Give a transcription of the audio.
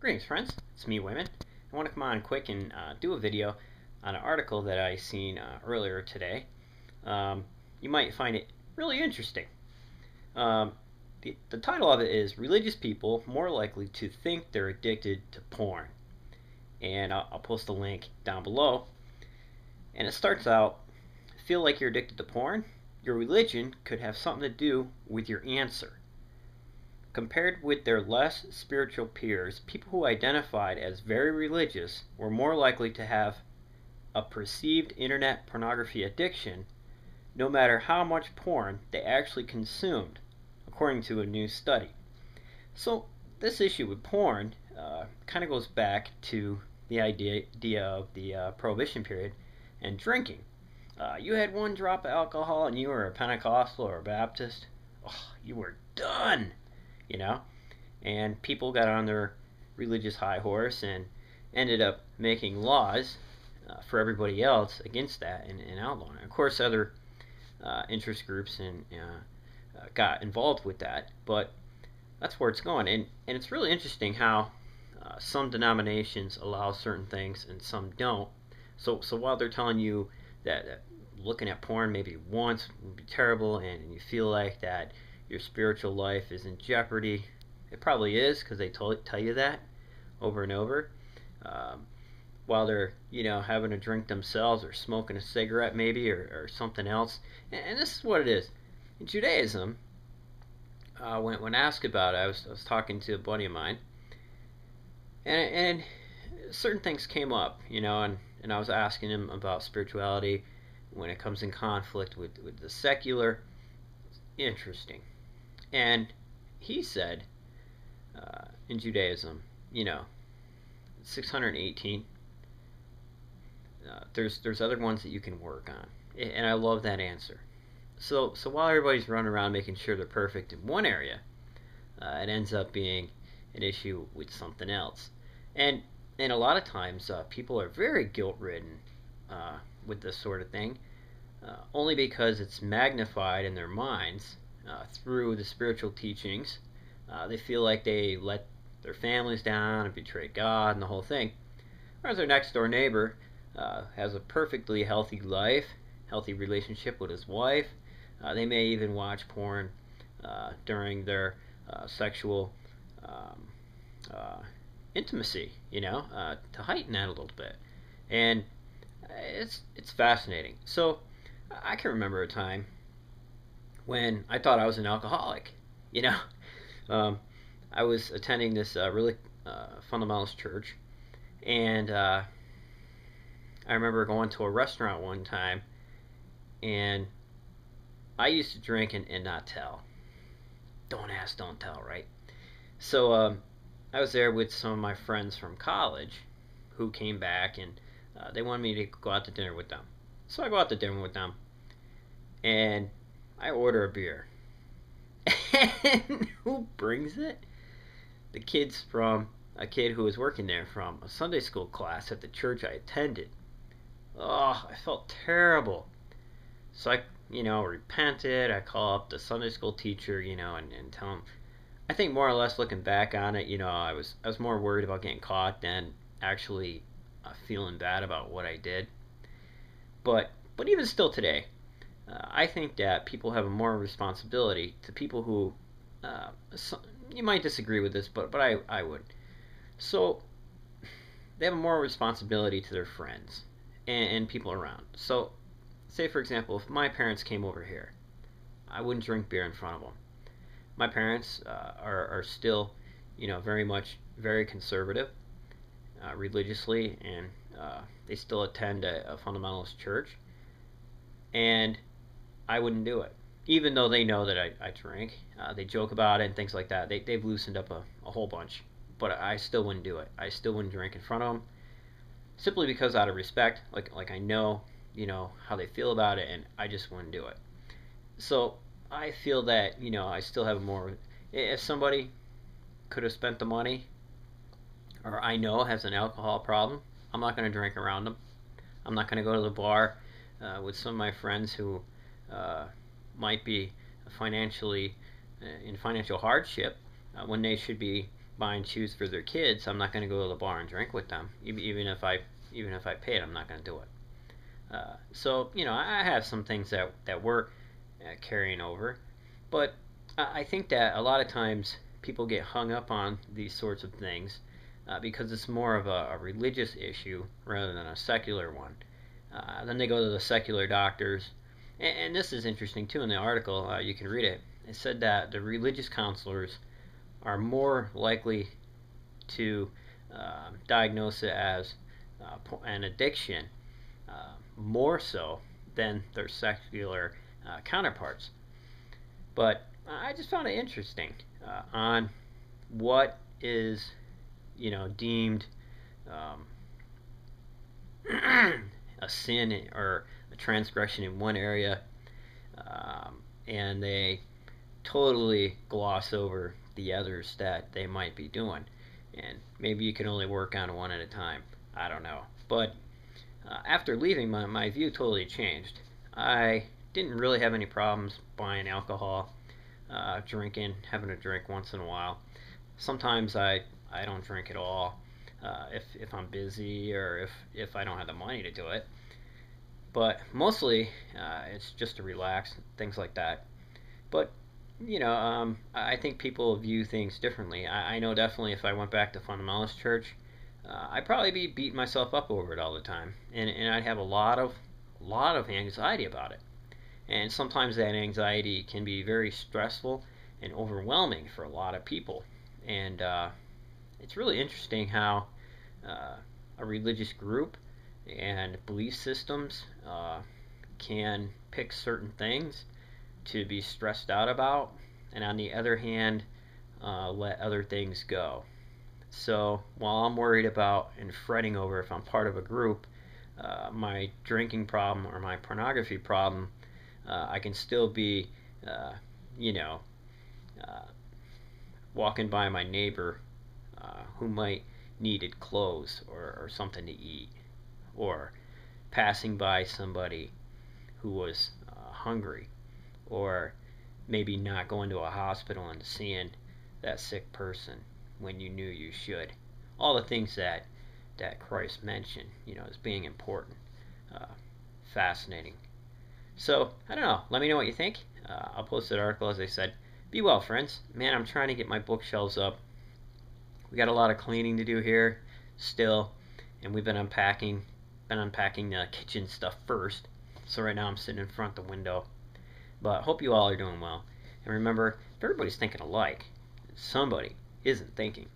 Greetings, friends. It's me, Women. I want to come on quick and do a video on an article that I seen earlier today. You might find it really interesting. The title of it is Religious People More Likely to Think They're Addicted to Porn. And I'll post a link down below. And it starts out, feel like you're addicted to porn? Your religion could have something to do with your answer. Compared with their less spiritual peers, people who identified as very religious were more likely to have a perceived internet pornography addiction, no matter how much porn they actually consumed, according to a new study. So this issue with porn kind of goes back to the idea of the Prohibition period and drinking. You had one drop of alcohol and you were a Pentecostal or a Baptist, you were done. And people got on their religious high horse and ended up making laws for everybody else against that and outlawing it. Of course, other interest groups got involved with that, but that's where it's going. And it's really interesting how some denominations allow certain things and some don't. So while they're telling you that looking at porn maybe once would be terrible and you feel like that your spiritual life is in jeopardy, it probably is, because they tell you that over and over. While they're having a drink themselves or smoking a cigarette maybe or something else. And this is what it is. In Judaism, when asked about it, I was talking to a buddy of mine, and certain things came up, and I was asking him about spirituality when it comes in conflict with the secular. Interesting. And he said, in Judaism, 618, there's other ones that you can work on. And I love that answer. So while everybody's running around making sure they're perfect in one area, it ends up being an issue with something else. And a lot of times, people are very guilt-ridden with this sort of thing, only because it's magnified in their minds through the spiritual teachings. They feel like they let their families down and betray God and the whole thing. Whereas their next door neighbor has a perfectly healthy life, healthy relationship with his wife. They may even watch porn during their sexual intimacy, to heighten that a little bit. And it's fascinating. So I can remember a time when I thought I was an alcoholic. I was attending this really fundamentalist church, and I remember going to a restaurant one time, and I used to drink and not tell. Don't ask, don't tell, right? So I was there with some of my friends from college who came back, and they wanted me to go out to dinner with them. So I go out to dinner with them, and I order a beer. And who brings it? The kids from a kid who was working there from a Sunday school class at the church I attended. Oh, I felt terrible. So I, repented. I call up the Sunday school teacher, and tell him. I think more or less looking back on it, I was more worried about getting caught than actually feeling bad about what I did. But even still today, I think that people have a more responsibility to people who, you might disagree with this, but I would. So they have a more responsibility to their friends and people around. So say, for example, if my parents came over here, I wouldn't drink beer in front of them. My parents are still, very conservative religiously, and they still attend a fundamentalist church. And I wouldn't do it, even though they know that I drink. They joke about it and things like that. They've loosened up a whole bunch, but I still wouldn't do it. I still wouldn't drink in front of them, simply because out of respect, like I know, how they feel about it, and I just wouldn't do it. So I feel that, I still have more. If somebody could have spent the money, or I know has an alcohol problem, I'm not going to drink around them. I'm not going to go to the bar with some of my friends who might be financially in financial hardship when they should be buying shoes for their kids, I'm not going to go to the bar and drink with them. Even if I paid, I'm not going to do it. So I have some things that we're carrying over, but I think that a lot of times people get hung up on these sorts of things because it's more of a religious issue rather than a secular one. Then they go to the secular doctors, and this is interesting too in the article. You can read it. It said that the religious counselors are more likely to diagnose it as an addiction, more so than their secular counterparts. But I just found it interesting on what is, deemed a sin or a transgression in one area, and they totally gloss over the others that they might be doing. And maybe you can only work on one at a time. I don't know. But after leaving, my view totally changed. I didn't really have any problems buying alcohol, drinking, having a drink once in a while. Sometimes I don't drink at all if I'm busy or if I don't have the money to do it. But mostly it's just to relax, things like that. But I think people view things differently. I know definitely if I went back to Fundamentalist Church, I'd probably be beating myself up over it all the time, and I'd have a lot of anxiety about it. And sometimes that anxiety can be very stressful and overwhelming for a lot of people. And it's really interesting how a religious group and belief systems can pick certain things to be stressed out about, and on the other hand, let other things go. So while I'm worried about and fretting over if I'm part of a group, my drinking problem or my pornography problem, I can still be, walking by my neighbor who might needed clothes or something to eat, or passing by somebody who was hungry, or maybe not going to a hospital and seeing that sick person when you knew you should. All the things that Christ mentioned, as being important. Fascinating. So, I don't know. Let me know what you think. I'll post that article, as I said. Be well, friends. Man, I'm trying to get my bookshelves up. We got a lot of cleaning to do here still, and we've been unpacking the kitchen stuff first. So right now I'm sitting in front of the window. But hope you all are doing well. And remember, if everybody's thinking alike, somebody isn't thinking.